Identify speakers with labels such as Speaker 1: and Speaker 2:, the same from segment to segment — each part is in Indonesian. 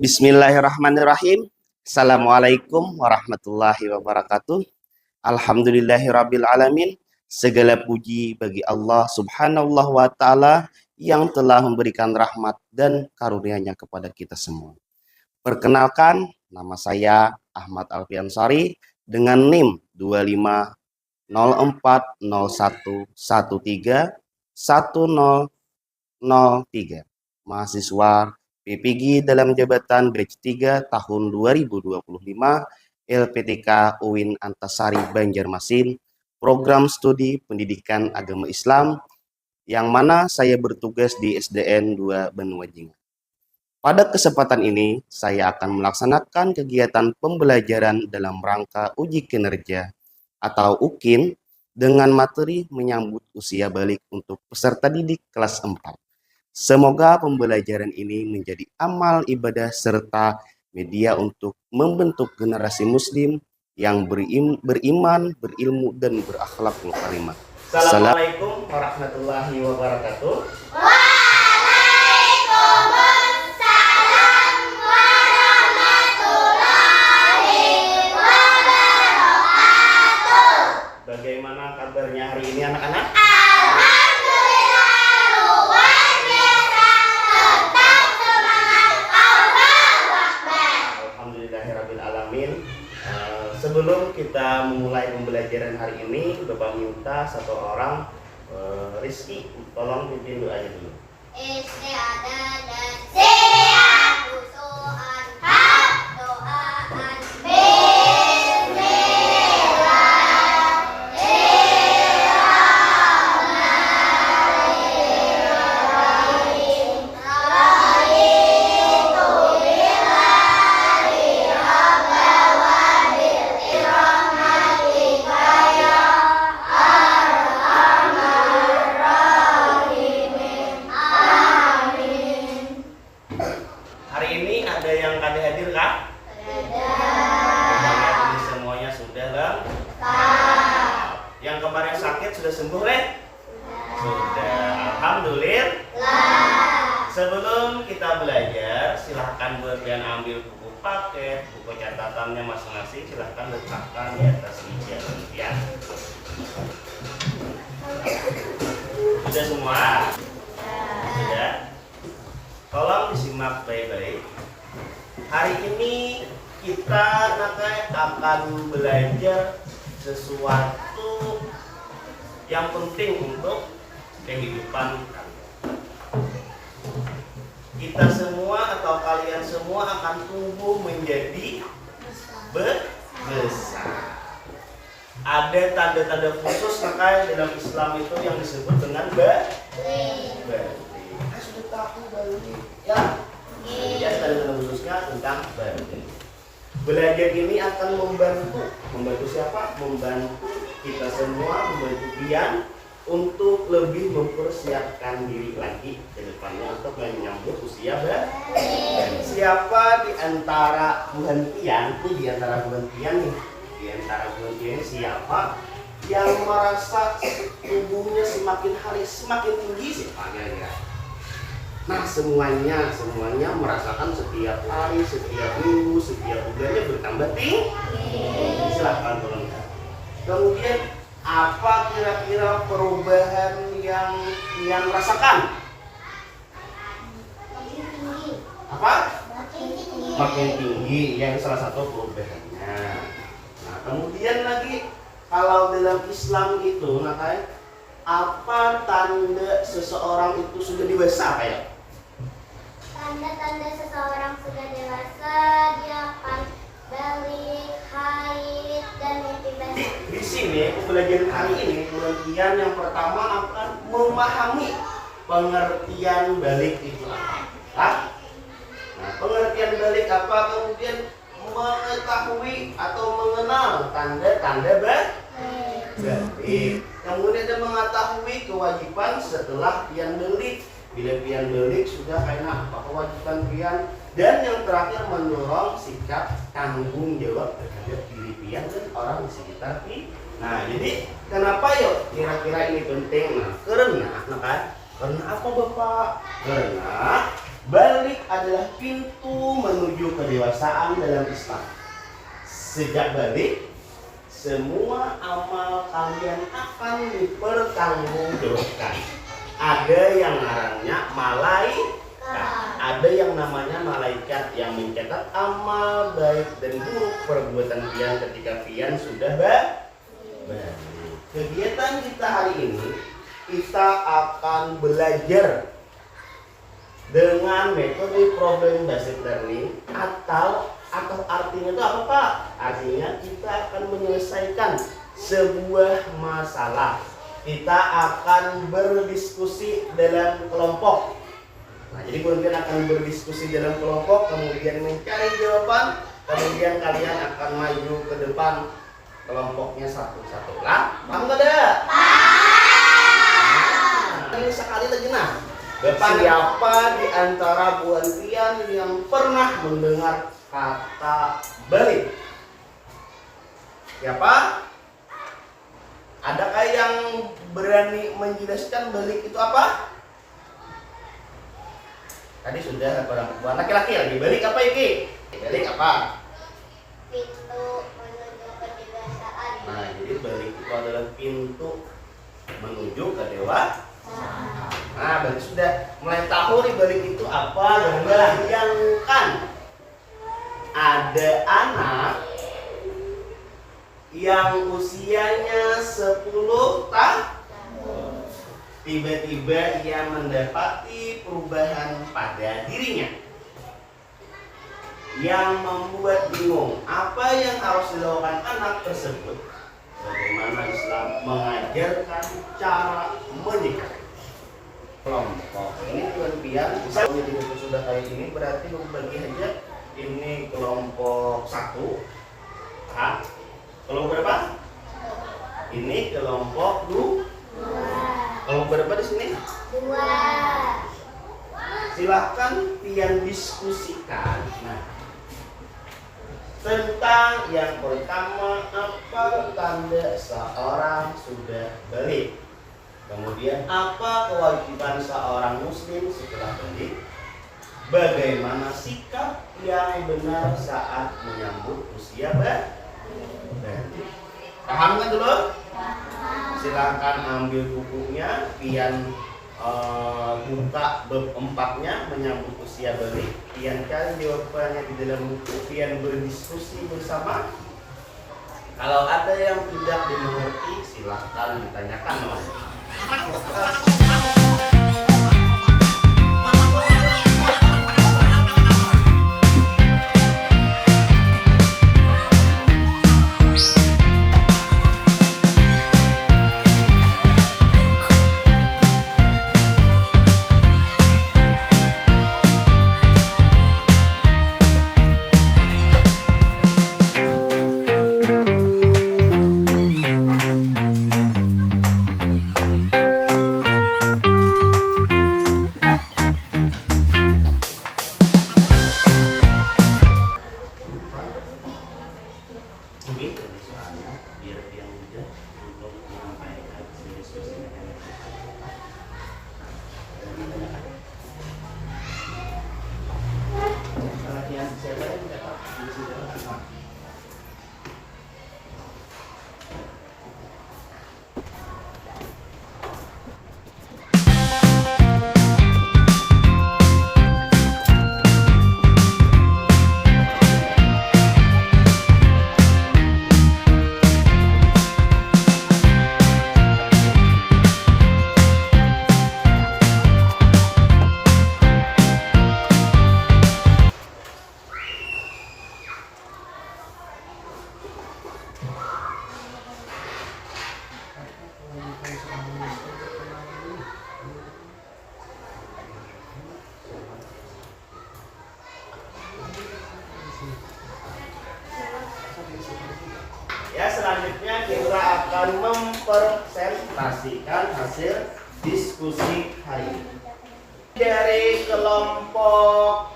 Speaker 1: Bismillahirrahmanirrahim. Assalamualaikum warahmatullahi wabarakatuh. Alhamdulillahirabbil alamin. Segala puji bagi Allah Subhanahu wa taala yang telah memberikan rahmat dan karunia-Nya kepada kita semua. Perkenalkan, nama saya Ahmad Alfiansari dengan NIM 250401131003, mahasiswa PPG dalam jabatan batch 3 tahun 2025 LPTK UIN Antasari Banjarmasin, program studi pendidikan agama Islam, yang mana saya bertugas di SDN 2 Banwajengan. Pada kesempatan ini, saya akan melaksanakan kegiatan pembelajaran dalam rangka uji kinerja atau UKIN dengan materi menyambut usia balik untuk peserta didik kelas 4. Semoga pembelajaran ini menjadi amal ibadah serta media untuk membentuk generasi muslim yang beriman, berilmu, dan berakhlakul karimah. Assalamualaikum warahmatullahi wabarakatuh.
Speaker 2: Waalaikumsalam warahmatullahi wabarakatuh.
Speaker 1: Bagaimana kabarnya hari ini anak-anak? Sebelum kita memulai pembelajaran hari ini, Bapak minta satu orang, Rizky, tolong pimpin doanya dulu.
Speaker 2: Istiadat dan siap usuhan hak doaan
Speaker 1: Sebelum kita belajar, silahkan kalian ambil buku paket, buku catatannya masing-masing, silahkan letakkan di atas meja kalian. Sudah semua? Sudah? Tolong disimak baik-baik. Hari ini kita akan belajar sesuatu yang penting untuk kehidupan kalian. Kita semua atau kalian semua akan tumbuh menjadi besar. Ada tanda-tanda khusus maka dalam Islam itu yang disebut dengan balik. Sudah tahu balik ya? Ya, tanda-tanda khususnya tentang balik. Belajar ini akan membantu siapa? Membantu kita semua, membantu kalian untuk lebih mempersiapkan diri lagi ke depannya untuk menyambut usia balik. Siapa di antara buhantian, di antara buhantian siapa yang merasa tubuhnya semakin hari semakin tinggi siapa kira-kira? Nah, semuanya merasakan setiap hari, setiap minggu, setiap bulannya bertambah tinggi. Silahkan tolong. Kemudian apa kira-kira perubahan yang rasakan? Apa? Makin tinggi, yang salah satu perubahannya. Nah, kemudian lagi kalau dalam Islam itu, apa tanda seseorang itu sudah dewasa kayak?
Speaker 2: Tanda-tanda seseorang sudah dewasa, dia akan balik, haid, dan mimpi basah.
Speaker 1: Di sini pembelajaran hari ini pengertian yang pertama akan memahami pengertian balik itu apa. Nah, pengertian balik apa, kemudian mengetahui atau mengenal tanda-tanda balik. Kemudian dia mengetahui kewajiban setelah pian balik. Bila pian balik sudah karena apa kewajiban pian, dan yang terakhir mendorong sikap tanggung jawab terhadap diri pian dan orang di sekitar pian. Nah, jadi kenapa yuk kira-kira ini penting? Nah, karena apa Bapak? Karena balik adalah pintu menuju kedewasaan dalam Islam. Sejak balik, semua amal kalian akan dipertanggungjawabkan. Ada yang ngarannya malaikat, ada yang namanya malaikat yang mencatat amal baik dan buruk perbuatan pian ketika pian sudah balik. Kegiatan kita hari ini, kita akan belajar dengan metode problem based learning atau artinya itu apa Pak? Artinya kita akan menyelesaikan sebuah masalah. Kita akan berdiskusi dalam kelompok. Nah, jadi kalian akan berdiskusi dalam kelompok, kemudian mencari jawaban, kemudian kalian akan maju ke depan kelompoknya satu-satu. Lah, paham nggak ada? Nah, ini sekali lagi siapa di antara buan pian yang pernah mendengar kata balik? Siapa? Adakah yang berani menjelaskan balik itu apa? Tadi sudah perempuan, laki-laki lagi. Balik apa ini? Balik apa?
Speaker 2: Pintu menuju kedewasaan.
Speaker 1: Nah, jadi balik itu adalah pintu menuju kedewasaan. Nah, berarti sudah mulai tahu nih balik itu apa. Dan bayangkan ada anak yang usianya 10 tahun, tiba-tiba ia mendapati perubahan pada dirinya yang membuat bingung apa yang harus dilakukan anak tersebut. Bagaimana Islam mengajarkan cara menyikapi kelompok ini. Kemudian bisa menjadi buku sudah kayak ini, berarti bagi aja ini kelompok 1. Kelompok berapa? Ini kelompok 2. Kelompok berapa di sini?
Speaker 2: 2.
Speaker 1: Silahkan pian diskusikan. Nah, tentang yang pertama, apa tanda seorang sudah balik? Kemudian apa kewajiban seorang muslim setelah balik? Bagaimana sikap yang benar saat menyambut usia balik? Paham kan dulu? Silahkan ambil bukunya, pian buka bab 4-nya menyambut usia balik. Pian cari jawabannya di dalam buku, pian berdiskusi bersama. Kalau ada yang tidak dimengerti, silahkan ditanyakan. Ya, selanjutnya kita akan mempresentasikan hasil diskusi hari ini. Dari kelompok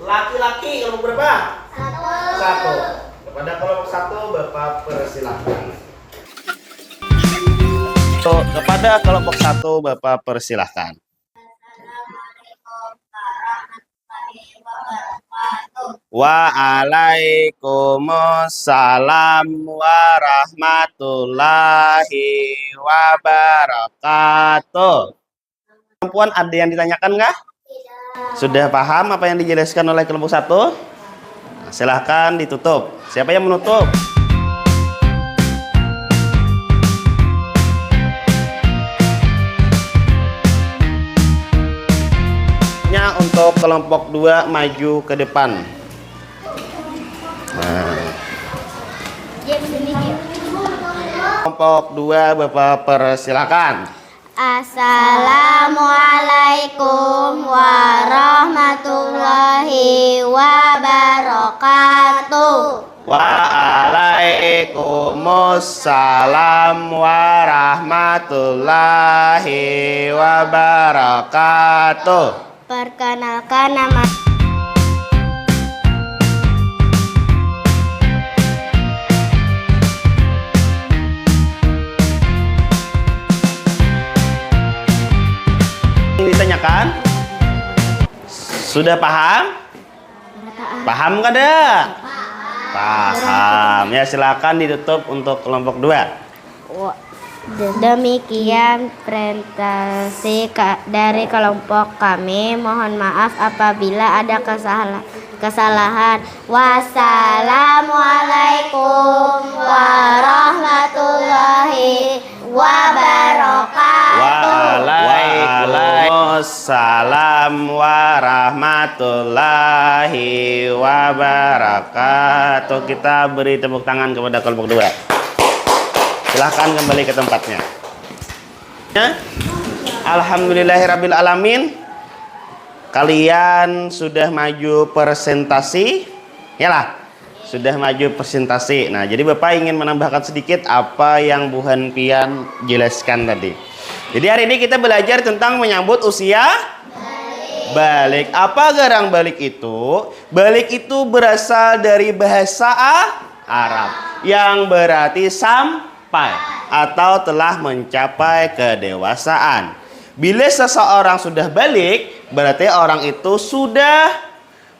Speaker 1: laki-laki, kelompok berapa? 1. Kepada kelompok 1, Bapak persilahkan. Kepada kelompok 1, Bapak persilahkan.
Speaker 2: Assalamualaikum warahmatullahi
Speaker 1: Waalaikumsalam warahmatullahi wabarakatuh. Perempuan ada yang ditanyakan nggak? Sudah paham apa yang dijelaskan oleh kelompok 1? Nah, silahkan ditutup. Siapa yang menutup? Untuk kelompok 2 maju ke depan. Nah. Kelompok 2 Bapak persilakan.
Speaker 2: Assalamualaikum warahmatullahi wabarakatuh.
Speaker 1: Waalaikumsalam warahmatullahi wabarakatuh.
Speaker 2: Perkenalkan nama
Speaker 1: ditanyakan? Sudah paham? Paham nggak ada? Paham. Ya silakan ditutup untuk kelompok 2.
Speaker 2: Demikian presentasi dari kelompok kami. Mohon maaf apabila ada kesalahan. Wassalamualaikum warahmatullahi wabarakatuh.
Speaker 1: Waalaikumsalam warahmatullahi wabarakatuh. Kita beri tepuk tangan kepada kelompok 2. Silahkan kembali ke tempatnya. Alhamdulillahirabbil alamin. Kalian sudah maju presentasi, yalah, sudah maju presentasi. Nah, jadi Bapak ingin menambahkan sedikit apa yang Bu Hanpian jelaskan tadi. Jadi hari ini kita belajar tentang menyambut usia balik. Apa garang balik itu? Balik itu berasal dari bahasa Arab yang berarti sampai atau telah mencapai kedewasaan. Bila seseorang sudah balik, berarti orang itu sudah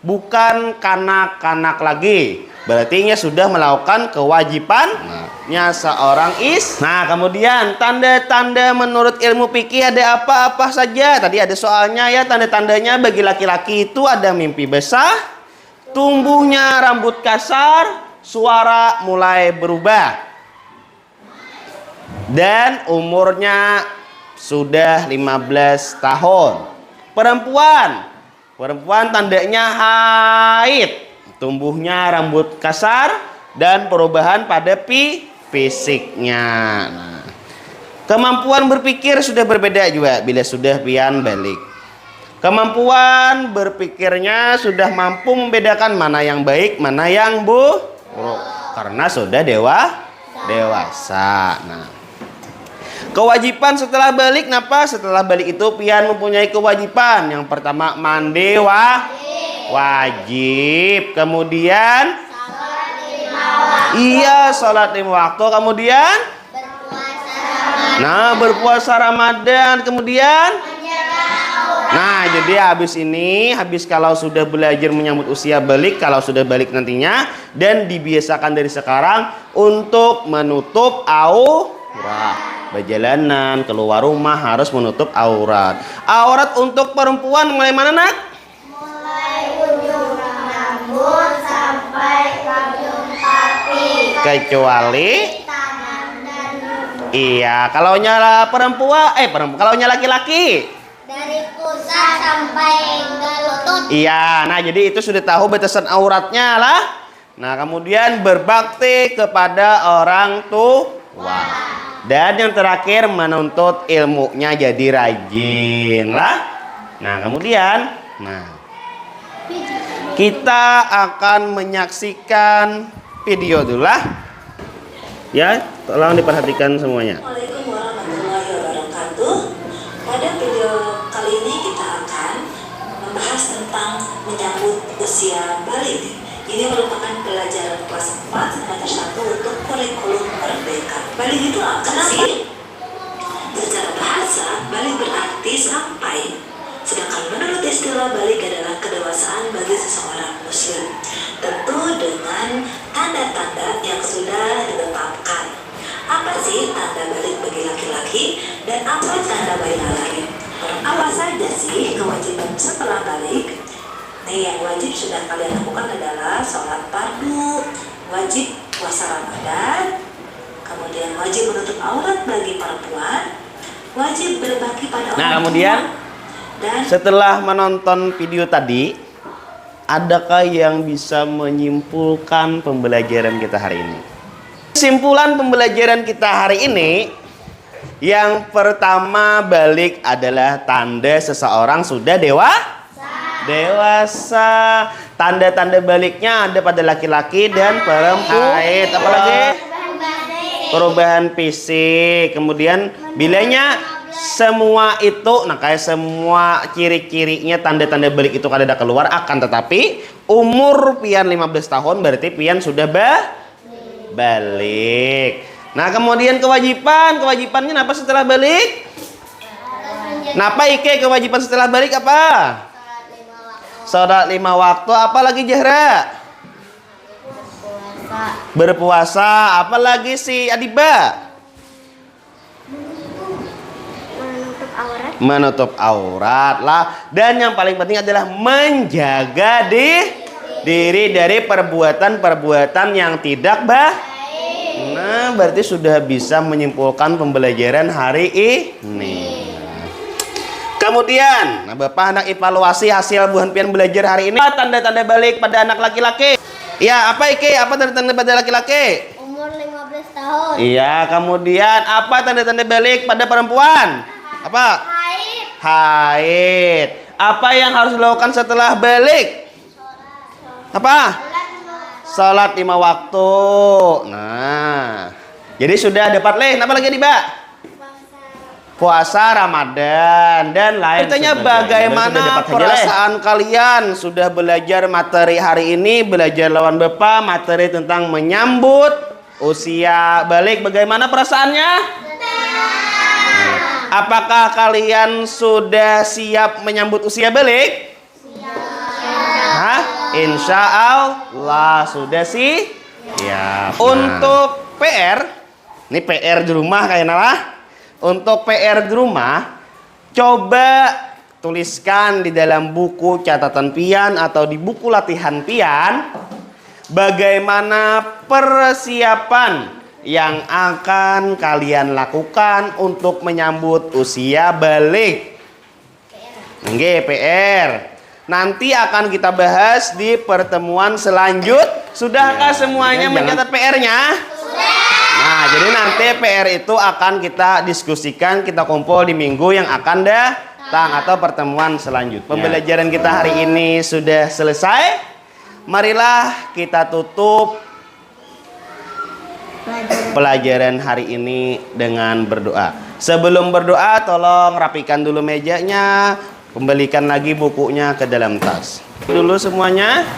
Speaker 1: bukan kanak-kanak lagi. Berarti sudah melakukan kewajibannya seorang Nah, kemudian tanda-tanda menurut ilmu fikih ada apa-apa saja? Tadi ada soalnya ya, tanda-tandanya bagi laki-laki itu ada mimpi besar, tumbuhnya rambut kasar, suara mulai berubah, dan umurnya sudah 15 tahun. Perempuan tandanya haid, tumbuhnya rambut kasar dan perubahan pada fisiknya. Nah, kemampuan berpikir sudah berbeda juga bila sudah pian balik. Kemampuan berpikirnya sudah mampu membedakan mana yang baik, mana yang buruk karena sudah dewasa. Nah, kewajiban setelah balik, kenapa? Setelah balik itu pian mempunyai kewajiban. Yang pertama mandi wajib. Kemudian sholat 5 waktu. Kemudian berpuasa Ramadan. Kemudian jadi habis kalau sudah belajar menyambut usia balik, kalau sudah balik nantinya, dan dibiasakan dari sekarang untuk menutup aurat. Perjalanan keluar rumah harus menutup aurat. Aurat untuk perempuan mulai mana, Nak?
Speaker 2: Mulai ujung rambut sampai ujung kaki.
Speaker 1: Kecuali
Speaker 2: tangan dan
Speaker 1: iya, kalau nyala perempuan, kalau nyala laki-laki
Speaker 2: dari pusat sampai ke lutut.
Speaker 1: iya, nah jadi itu sudah tahu batasan auratnya lah. Nah, kemudian berbakti kepada orang tua. Dan yang terakhir menuntut ilmunya jadi rajin lah. Nah, kemudian kita akan menyaksikan video dulu lah. Ya, tolong diperhatikan semuanya.
Speaker 3: Assalamualaikum warahmatullahi wabarakatuh. Pada video kali ini kita akan membahas tentang menyambut usia balik. Ini merupakan pelajaran kelas 4 semester 1 untuk kurikulum merdeka. Balik itu apa sih? Secara bahasa, balik berarti sampai. Sedangkan menurut istilah balik adalah kedewasaan bagi seseorang muslim, tentu dengan tanda-tanda yang sudah ditetapkan. Apa sih tanda balik bagi laki-laki dan apa tanda balik laki? Apa saja sih kewajiban setelah balik? Nih, yang wajib sudah kalian lakukan adalah sholat fardu, wajib puasa Ramadan, kemudian wajib menutup aurat bagi perempuan, wajib berbakti pada orang
Speaker 1: Nah, kemudian
Speaker 3: tua, dan
Speaker 1: setelah menonton video tadi, adakah yang bisa menyimpulkan pembelajaran kita hari ini? Kesimpulan pembelajaran kita hari ini, yang pertama, balik adalah tanda seseorang sudah dewasa. Tanda-tanda baliknya ada pada laki-laki dan perempuan. Apalagi perubahan fisik. Kemudian bilanya semua itu, nah kayak semua ciri-cirinya tanda-tanda balik itu kada ada keluar, akan tetapi umur pian 15 tahun berarti pian sudah balik. Nah, kemudian kewajibannya apa setelah balik? Napa Ike kewajiban setelah balik apa? Sholat 5 waktu. Apa lagi Jahra? Berpuasa. Apa lagi si Adiba? Menutup aurat lah. Dan yang paling penting adalah menjaga diri dari perbuatan-perbuatan yang tidak baik. Nah, berarti sudah bisa menyimpulkan pembelajaran hari ini. Kemudian, nah Bapak hendak evaluasi hasil buhan pian belajar hari ini. Tanda-tanda balik pada anak laki-laki. Ya, apa Ike? Apa tanda-tanda pada laki-laki?
Speaker 2: Umur 15 tahun.
Speaker 1: Iya, kemudian apa tanda-tanda balik pada perempuan? Apa? Haid. Apa yang harus dilakukan setelah balik? Apa? Salat 5 waktu. Nah, jadi sudah dapat Apa lagi nih, Mbak? Puasa Ramadan dan lain. Tanya bagaimana perasaan kalian sudah belajar materi hari ini, belajar lawan Bapak materi tentang menyambut usia balik. Bagaimana perasaannya? Apakah kalian sudah siap menyambut usia balik? Hah? Insya Allah sudah sih. Ya. Untuk PR, ini PR di rumah kayaknya lah. Untuk PR di rumah, coba tuliskan di dalam buku catatan pian atau di buku latihan pian bagaimana persiapan yang akan kalian lakukan untuk menyambut usia balik. Nggih, PR. Nanti akan kita bahas di pertemuan selanjutnya. Sudahkah semuanya mencatat PR-nya? Nah, jadi nanti PR itu akan kita diskusikan, kita kumpul di minggu yang akan datang atau pertemuan selanjutnya. Pembelajaran kita hari ini sudah selesai. Marilah kita tutup pelajaran hari ini dengan berdoa. Sebelum berdoa, tolong rapikan dulu mejanya, kembalikan lagi bukunya ke dalam tas. Dulu semuanya,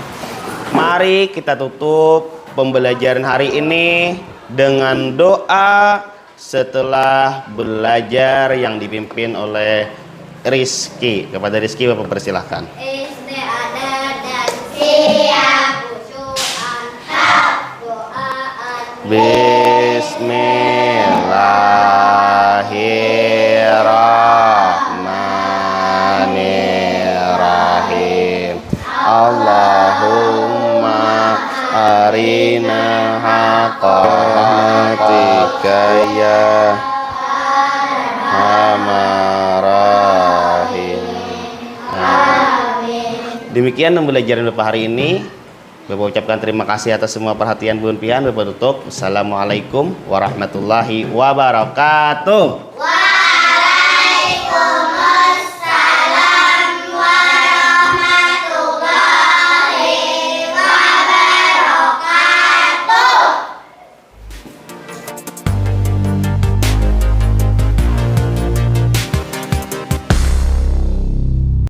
Speaker 1: mari kita tutup pembelajaran hari ini dengan doa setelah belajar yang dipimpin oleh Rizky. Kepada Rizky Bapak persilahkan.
Speaker 2: Istiadat dan siap khusyuan hak doaan.
Speaker 1: Bismillahirrahmanirrahim. Allahumma arina haqatika ya Rahim. Demikian pembelajaran Bapak hari ini. Bapak ucapkan terima kasih atas semua perhatian Bun Pian. Bapak tutup. Assalamualaikum warahmatullahi wabarakatuh.